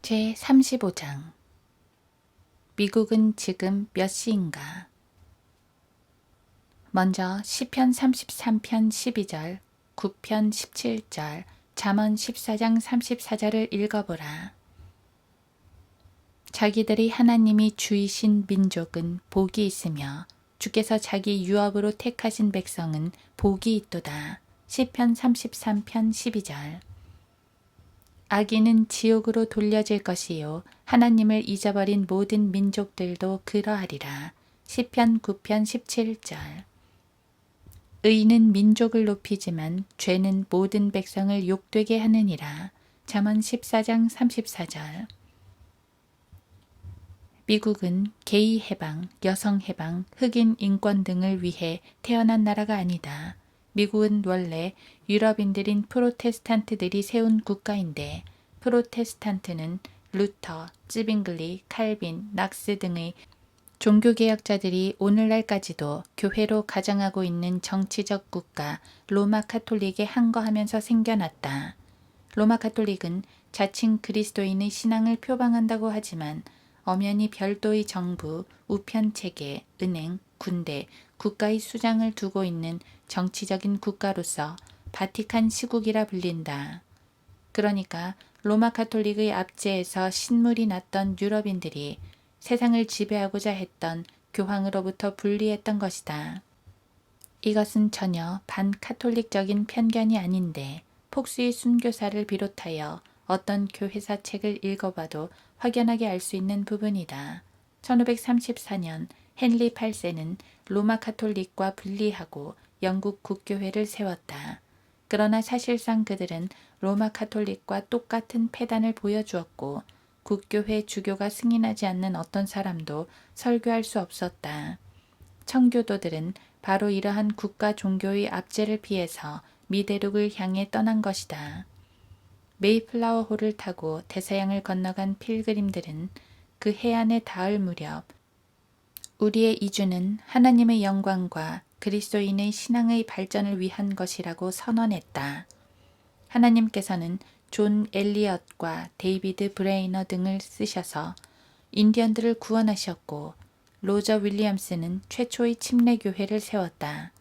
제35장 미국은 지금 몇 시인가? 먼저 시편 33편 12절, 9편 17절, 잠언 14장 34절을 읽어보라. 자기들이 하나님이 주이신 민족은 복이 있으며 주께서 자기 유업으로 택하신 백성은 복이 있도다. 시편 33편 12절. 악인은 지옥으로 돌려질 것이요 하나님을 잊어버린 모든 민족들도 그러하리라. 시편 9편 17절. 의는 민족을 높이지만 죄는 모든 백성을 욕되게 하느니라. 잠언 14장 34절. 미국은 게이 해방, 여성 해방, 흑인 인권 등을 위해 태어난 나라가 아니다. 미국은 원래 유럽인들인 프로테스탄트들이 세운 국가인데 프로테스탄트는 루터, 찌빙글리, 칼빈, 낙스 등의 종교개혁자들이 오늘날까지도 교회로 가장하고 있는 정치적 국가 로마 카톨릭에 항거하면서 생겨났다. 로마 카톨릭은 자칭 그리스도인의 신앙을 표방한다고 하지만 엄연히 별도의 정부, 우편체계, 은행, 군대, 국가의 수장을 두고 있는 정치적인 국가로서 바티칸 시국이라 불린다. 그러니까 로마 카톨릭의 압제에서 신물이 났던 유럽인들이 세상을 지배하고자 했던 교황으로부터 분리했던 것이다. 이것은 전혀 반카톨릭적인 편견이 아닌데 폭수의 순교사를 비롯하여 어떤 교회사 책을 읽어봐도 확연하게 알 수 있는 부분이다. 1534년 헨리 8세는 로마 카톨릭과 분리하고 영국 국교회를 세웠다. 그러나 사실상 그들은 로마 카톨릭과 똑같은 패단을 보여주었고 국교회 주교가 승인하지 않는 어떤 사람도 설교할 수 없었다. 청교도들은 바로 이러한 국가 종교의 압제를 피해서 미대륙을 향해 떠난 것이다. 메이플라워 호를 타고 대서양을 건너간 필그림들은 그 해안에 닿을 무렵 우리의 이주는 하나님의 영광과 그리스도인의 신앙의 발전을 위한 것이라고 선언했다. 하나님께서는 존 엘리엇과 데이비드 브레이너 등을 쓰셔서 인디언들을 구원하셨고 로저 윌리엄스는 최초의 침례교회를 세웠다.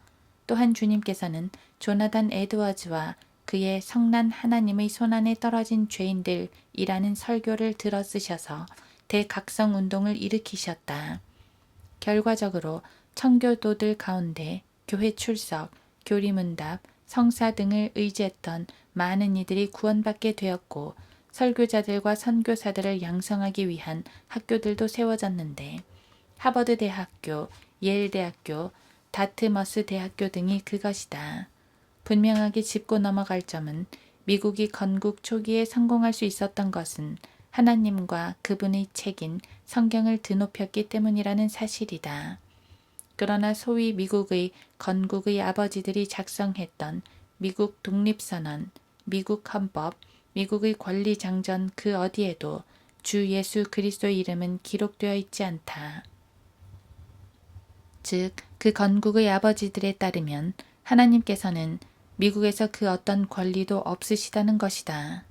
또한 주님께서는 조나단 에드워즈와 그의 성난 하나님의 손안에 떨어진 죄인들이라는 설교를 들어 쓰셔서 대각성 운동을 일으키셨다. 결과적으로 청교도들 가운데 교회 출석, 교리문답, 성사 등을 의지했던 많은 이들이 구원받게 되었고 설교자들과 선교사들을 양성하기 위한 학교들도 세워졌는데 하버드 대학교, 예일 대학교, 다트머스 대학교 등이 그것이다. 분명하게 짚고 넘어갈 점은 미국이 건국 초기에 성공할 수 있었던 것은 하나님과 그분의 책인 성경을 드높였기 때문이라는 사실이다. 그러나 소위 미국의 건국의 아버지들이 작성했던 미국 독립선언, 미국 헌법, 미국의 권리장전 그 어디에도 주 예수 그리스도의 이름은 기록되어 있지 않다. 즉, 그 건국의 아버지들에 따르면 하나님께서는 미국에서 그 어떤 권리도 없으시다는 것이다.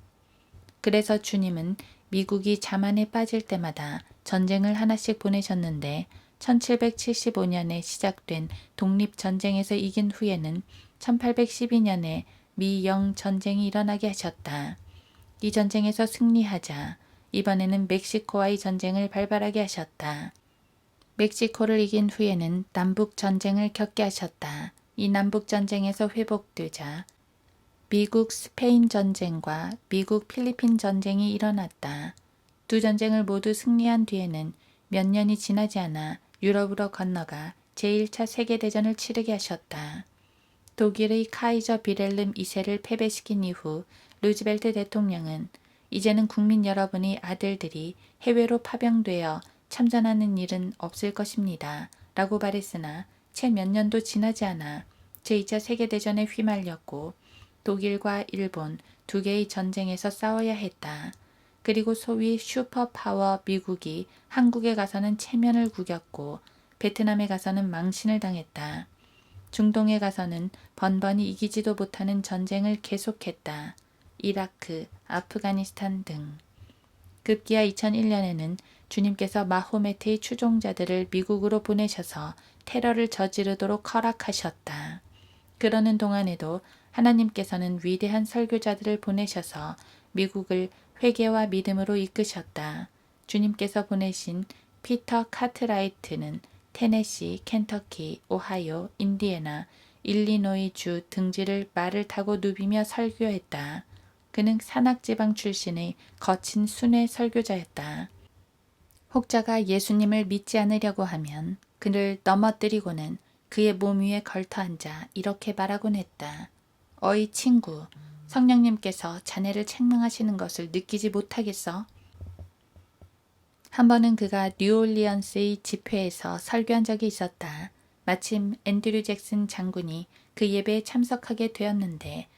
그래서 주님은 미국이 자만에 빠질 때마다 전쟁을 하나씩 보내셨는데 1775년에 시작된 독립전쟁에서 이긴 후에는 1812년에 미영 전쟁이 일어나게 하셨다. 이 전쟁에서 승리하자 이번에는 멕시코와의 전쟁을 발발하게 하셨다. 멕시코를 이긴 후에는 남북전쟁을 겪게 하셨다. 이 남북전쟁에서 회복되자 미국 스페인 전쟁과 미국 필리핀 전쟁이 일어났다. 두 전쟁을 모두 승리한 뒤에는 몇 년이 지나지 않아 유럽으로 건너가 제1차 세계대전을 치르게 하셨다. 독일의 카이저 비렐름 2세를 패배시킨 이후 루즈벨트 대통령은 이제는 국민 여러분의 아들들이 해외로 파병되어 참전하는 일은 없을 것입니다. 라고 말했으나 채 몇 년도 지나지 않아 제2차 세계대전에 휘말렸고 독일과 일본 두 개의 전쟁에서 싸워야 했다. 그리고 소위 슈퍼파워 미국이 한국에 가서는 체면을 구겼고 베트남에 가서는 망신을 당했다. 중동에 가서는 번번이 이기지도 못하는 전쟁을 계속했다. 이라크, 아프가니스탄 등. 급기야 2001년에는 주님께서 마호메트의 추종자들을 미국으로 보내셔서 테러를 저지르도록 허락하셨다. 그러는 동안에도 하나님께서는 위대한 설교자들을 보내셔서 미국을 회개와 믿음으로 이끄셨다. 주님께서 보내신 피터 카트라이트는 테네시, 켄터키, 오하이오, 인디애나, 일리노이 주 등지를 말을 타고 누비며 설교했다. 그는 산악지방 출신의 거친 순회 설교자였다. 혹자가 예수님을 믿지 않으려고 하면 그를 넘어뜨리고는 그의 몸 위에 걸터 앉아 이렇게 말하곤 했다. 어이 친구, 성령님께서 자네를 책망하시는 것을 느끼지 못하겠어? 한 번은 그가 뉴올리언스의 집회에서 설교한 적이 있었다. 마침 앤드류 잭슨 장군이 그 예배에 참석하게 되었는데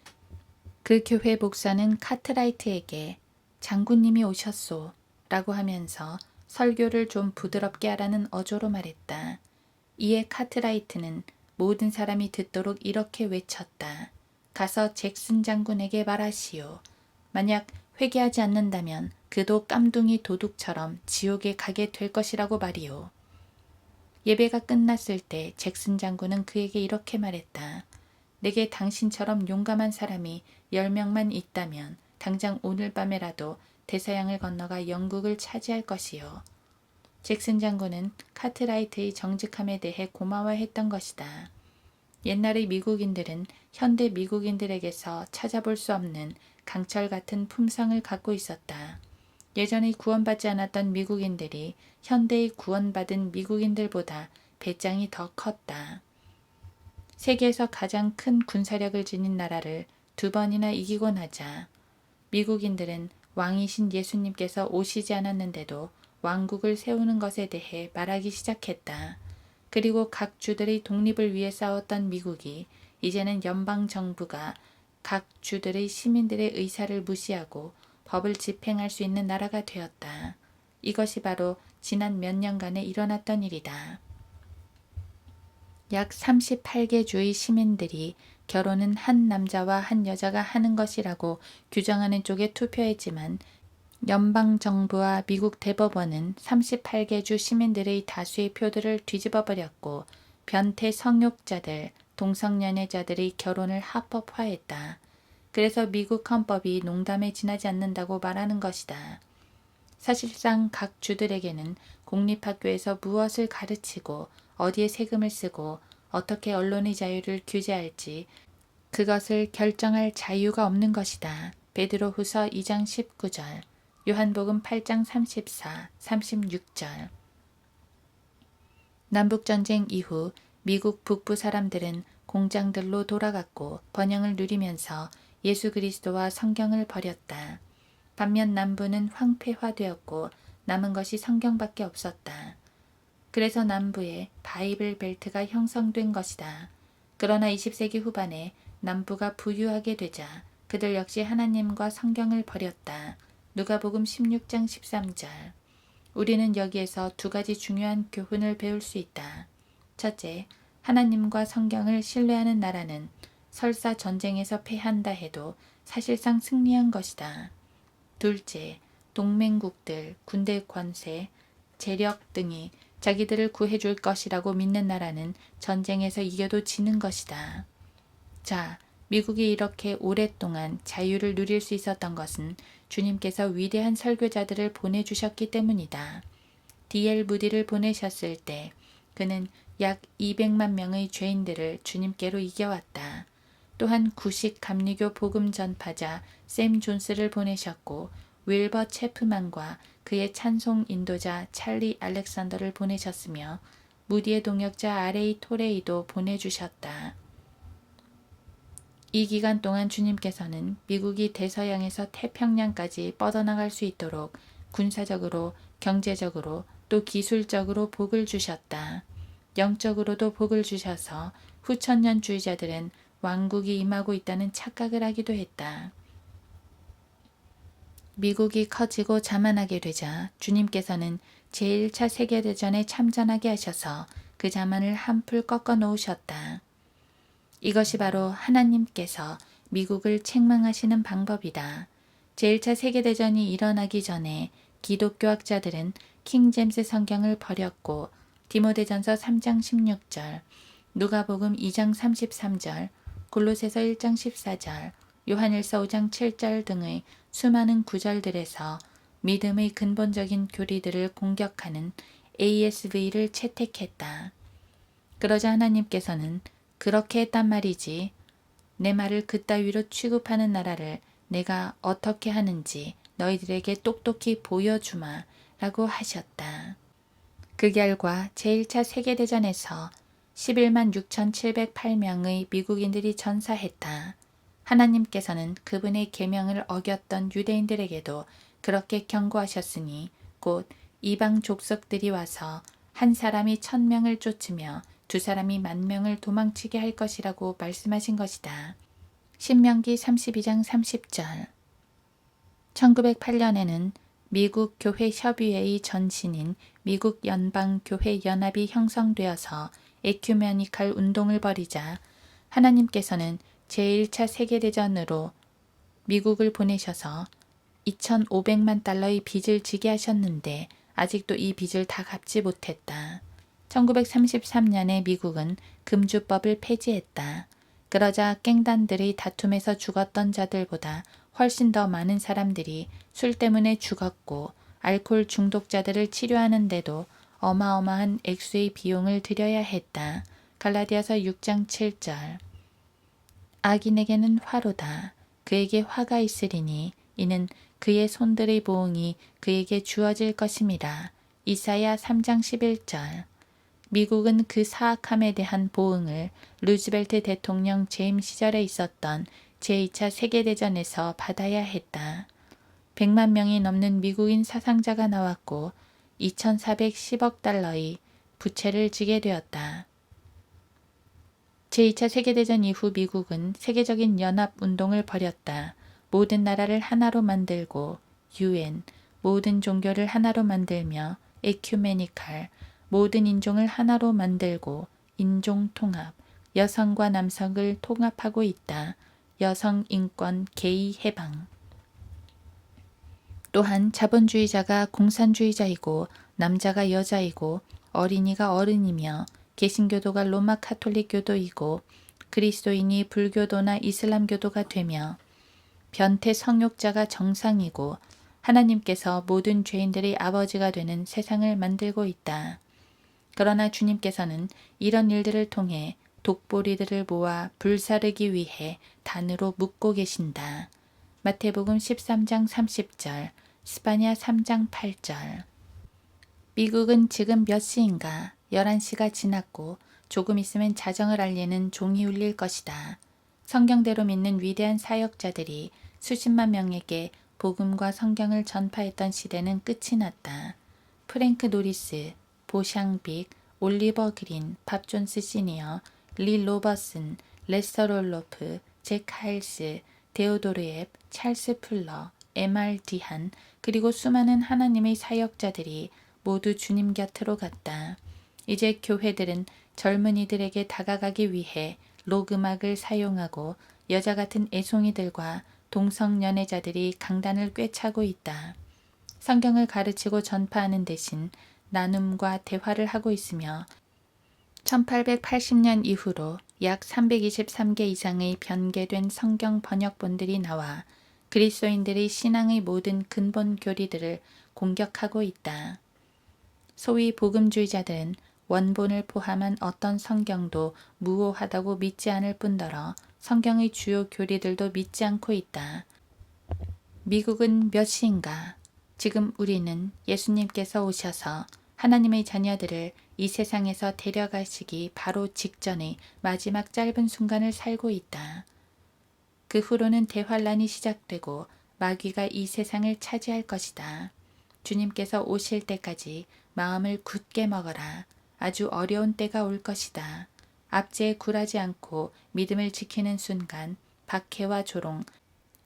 그 교회 목사는 카트라이트에게 장군님이 오셨소 라고 하면서 설교를 좀 부드럽게 하라는 어조로 말했다. 이에 카트라이트는 모든 사람이 듣도록 이렇게 외쳤다. 가서 잭슨 장군에게 말하시오. 만약 회개하지 않는다면 그도 깜둥이 도둑처럼 지옥에 가게 될 것이라고 말이오. 예배가 끝났을 때 잭슨 장군은 그에게 이렇게 말했다. 내게 당신처럼 용감한 사람이 10명만 있다면 당장 오늘 밤에라도 대서양을 건너가 영국을 차지할 것이요. 잭슨 장군은 카트라이트의 정직함에 대해 고마워했던 것이다. 옛날의 미국인들은 현대 미국인들에게서 찾아볼 수 없는 강철 같은 품성을 갖고 있었다. 예전의 구원받지 않았던 미국인들이 현대의 구원받은 미국인들보다 배짱이 더 컸다. 세계에서 가장 큰 군사력을 지닌 나라를 2번이나 이기고 나자 미국인들은 왕이신 예수님께서 오시지 않았는데도 왕국을 세우는 것에 대해 말하기 시작했다. 그리고 각 주들의 독립을 위해 싸웠던 미국이 이제는 연방정부가 각 주들의 시민들의 의사를 무시하고 법을 집행할 수 있는 나라가 되었다. 이것이 바로 지난 몇 년간에 일어났던 일이다. 약 38개 주의 시민들이 결혼은 한 남자와 한 여자가 하는 것이라고 규정하는 쪽에 투표했지만 연방정부와 미국 대법원은 38개 주 시민들의 다수의 표들을 뒤집어버렸고 변태 성욕자들, 동성연애자들의 결혼을 합법화했다. 그래서 미국 헌법이 농담에 지나지 않는다고 말하는 것이다. 사실상 각 주들에게는 공립학교에서 무엇을 가르치고 어디에 세금을 쓰고 어떻게 언론의 자유를 규제할지 그것을 결정할 자유가 없는 것이다. 베드로후서 2장 19절, 요한복음 8장 34, 36절. 남북전쟁 이후 미국 북부 사람들은 공장들로 돌아갔고 번영을 누리면서 예수 그리스도와 성경을 버렸다. 반면 남부는 황폐화되었고 남은 것이 성경밖에 없었다. 그래서 남부에 바이블 벨트가 형성된 것이다. 그러나 20세기 후반에 남부가 부유하게 되자 그들 역시 하나님과 성경을 버렸다. 누가복음 16장 13절. 우리는 여기에서 2가지 중요한 교훈을 배울 수 있다. 첫째, 하나님과 성경을 신뢰하는 나라는 설사 전쟁에서 패한다 해도 사실상 승리한 것이다. 둘째, 동맹국들, 군대 관세, 재력 등이 자기들을 구해줄 것이라고 믿는 나라는 전쟁에서 이겨도 지는 것이다. 자, 미국이 이렇게 오랫동안 자유를 누릴 수 있었던 것은 주님께서 위대한 설교자들을 보내주셨기 때문이다. D.L. 무디를 보내셨을 때 그는 약 200만 명의 죄인들을 주님께로 이겨왔다. 또한 구식 감리교 복음 전파자 샘 존스를 보내셨고 윌버 체프만과 그의 찬송 인도자 찰리 알렉산더를 보내셨으며 무디의 동역자 R.A. 토레이도 보내주셨다. 이 기간 동안 주님께서는 미국이 대서양에서 태평양까지 뻗어나갈 수 있도록 군사적으로, 경제적으로, 또 기술적으로 복을 주셨다. 영적으로도 복을 주셔서 후천년주의자들은 왕국이 임하고 있다는 착각을 하기도 했다. 미국이 커지고 자만하게 되자 주님께서는 제1차 세계대전에 참전하게 하셔서 그 자만을 한풀 꺾어 놓으셨다. 이것이 바로 하나님께서 미국을 책망하시는 방법이다. 제1차 세계대전이 일어나기 전에 기독교 학자들은 킹제임스 성경을 버렸고 디모데전서 3장 16절, 누가복음 2장 33절, 골로새서 1장 14절, 요한일서 5장 7절 등의 수많은 구절들에서 믿음의 근본적인 교리들을 공격하는 ASV를 채택했다. 그러자 하나님께서는 그렇게 했단 말이지. 내 말을 그따위로 취급하는 나라를 내가 어떻게 하는지 너희들에게 똑똑히 보여주마 라고 하셨다. 그 결과 제1차 세계대전에서 11만 6,708명의 미국인들이 전사했다. 하나님께서는 그분의 계명을 어겼던 유대인들에게도 그렇게 경고하셨으니 곧 이방 족속들이 와서 한 사람이 1,000명을 쫓으며 두 사람이 10,000명을 도망치게 할 것이라고 말씀하신 것이다. 신명기 32장 30절. 1908년에는 미국 교회 협의회의 전신인 미국 연방교회 연합이 형성되어서 에큐메니칼 운동을 벌이자 하나님께서는 제1차 세계대전으로 미국을 보내셔서 2,500만 달러의 빚을 지게 하셨는데 아직도 이 빚을 다 갚지 못했다. 1933년에 미국은 금주법을 폐지했다. 그러자 갱단들의 다툼에서 죽었던 자들보다 훨씬 더 많은 사람들이 술 때문에 죽었고 알코올 중독자들을 치료하는데도 어마어마한 액수의 비용을 들여야 했다. 갈라디아서 6장 7절. 악인에게는 화로다. 그에게 화가 있으리니 이는 그의 손들의 보응이 그에게 주어질 것임이라. 이사야 3장 11절. 미국은 그 사악함에 대한 보응을 루즈벨트 대통령 재임 시절에 있었던 제2차 세계대전에서 받아야 했다. 100만 명이 넘는 미국인 사상자가 나왔고 2,410억 달러의 부채를 지게 되었다. 제2차 세계대전 이후 미국은 세계적인 연합운동을 벌였다. 모든 나라를 하나로 만들고 UN, 모든 종교를 하나로 만들며 에큐메니칼, 모든 인종을 하나로 만들고 인종통합, 여성과 남성을 통합하고 있다. 여성 인권 게이 해방. 또한 자본주의자가 공산주의자이고 남자가 여자이고 어린이가 어른이며 개신교도가 로마 카톨릭 교도이고 그리스도인이 불교도나 이슬람교도가 되며 변태 성욕자가 정상이고 하나님께서 모든 죄인들의 아버지가 되는 세상을 만들고 있다. 그러나 주님께서는 이런 일들을 통해 독보리들을 모아 불사르기 위해 단으로 묶고 계신다. 마태복음 13장 30절, 스바냐 3장 8절. 미국은 지금 몇 시인가? 11시가 지났고 조금 있으면 자정을 알리는 종이 울릴 것이다. 성경대로 믿는 위대한 사역자들이 수십만 명에게 복음과 성경을 전파했던 시대는 끝이 났다. 프랭크 노리스, 보샹빅, 올리버 그린, 밥 존스 시니어, 리 로버슨, 레스터 롤로프, 잭 하일스, 데오도르 앱, 찰스 풀러, M.R. 디한 그리고 수많은 하나님의 사역자들이 모두 주님 곁으로 갔다. 이제 교회들은 젊은이들에게 다가가기 위해 록음악을 사용하고 여자 같은 애송이들과 동성연애자들이 강단을 꿰차고 있다. 성경을 가르치고 전파하는 대신 나눔과 대화를 하고 있으며 1880년 이후로 약 323개 이상의 변개된 성경 번역본들이 나와 그리스도인들의 신앙의 모든 근본 교리들을 공격하고 있다. 소위 복음주의자들은 원본을 포함한 어떤 성경도 무오하다고 믿지 않을 뿐더러 성경의 주요 교리들도 믿지 않고 있다. 미국은 몇 시인가? 지금 우리는 예수님께서 오셔서 하나님의 자녀들을 이 세상에서 데려가시기 바로 직전의 마지막 짧은 순간을 살고 있다. 그 후로는 대환란이 시작되고 마귀가 이 세상을 차지할 것이다. 주님께서 오실 때까지 마음을 굳게 먹어라. 아주 어려운 때가 올 것이다. 압제에 굴하지 않고 믿음을 지키는 순간 박해와 조롱,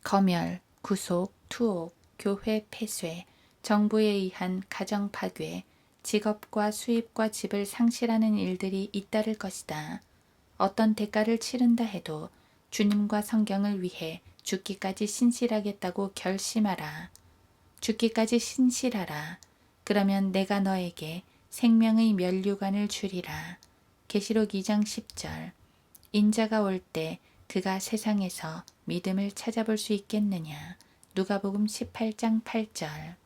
검열, 구속, 투옥, 교회 폐쇄, 정부에 의한 가정 파괴, 직업과 수입과 집을 상실하는 일들이 잇따를 것이다. 어떤 대가를 치른다 해도 주님과 성경을 위해 죽기까지 신실하겠다고 결심하라. 죽기까지 신실하라. 그러면 내가 너에게 생명의 면류관을 주리라. 계시록 2장 10절. 인자가 올 때 그가 세상에서 믿음을 찾아볼 수 있겠느냐. 누가복음 18장 8절.